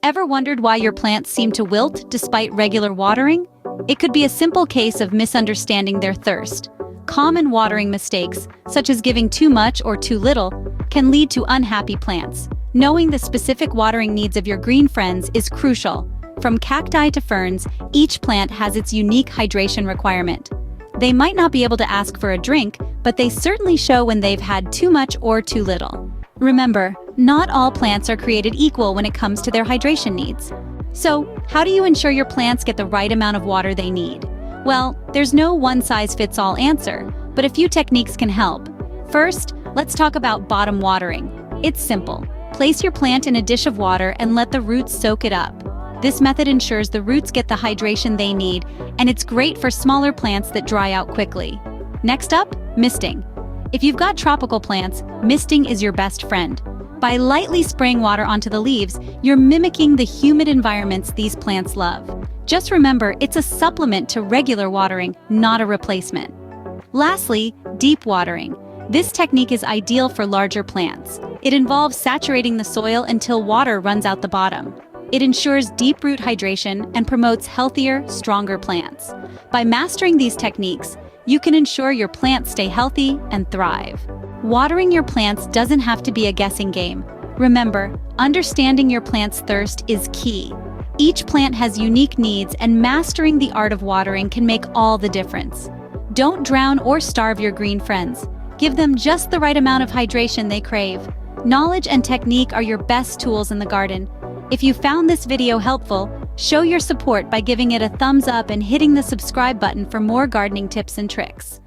Ever wondered why your plants seem to wilt despite regular watering? It could be a simple case of misunderstanding their thirst. Common watering mistakes, such as giving too much or too little, can lead to unhappy plants. Knowing the specific watering needs of your green friends is crucial. From cacti to ferns, each plant has its unique hydration requirement. They might not be able to ask for a drink, but they certainly show when they've had too much or too little. Remember, not all plants are created equal when it comes to their hydration needs. So, how do you ensure your plants get the right amount of water they need? Well, there's no one-size-fits-all answer, but a few techniques can help. First, let's talk about bottom watering. It's simple. Place your plant in a dish of water and let the roots soak it up. This method ensures the roots get the hydration they need, and it's great for smaller plants that dry out quickly. Next up, misting. If you've got tropical plants, misting is your best friend. By lightly spraying water onto the leaves, you're mimicking the humid environments these plants love. Just remember, it's a supplement to regular watering, not a replacement. Lastly, deep watering. This technique is ideal for larger plants. It involves saturating the soil until water runs out the bottom. It ensures deep root hydration and promotes healthier, stronger plants. By mastering these techniques, you can ensure your plants stay healthy and thrive. Watering your plants doesn't have to be a guessing game. Remember, understanding your plant's thirst is key. Each plant has unique needs, and mastering the art of watering can make all the difference. Don't drown or starve your green friends. Give them just the right amount of hydration they crave. Knowledge and technique are your best tools in the garden. If you found this video helpful, show your support by giving it a thumbs up and hitting the subscribe button for more gardening tips and tricks.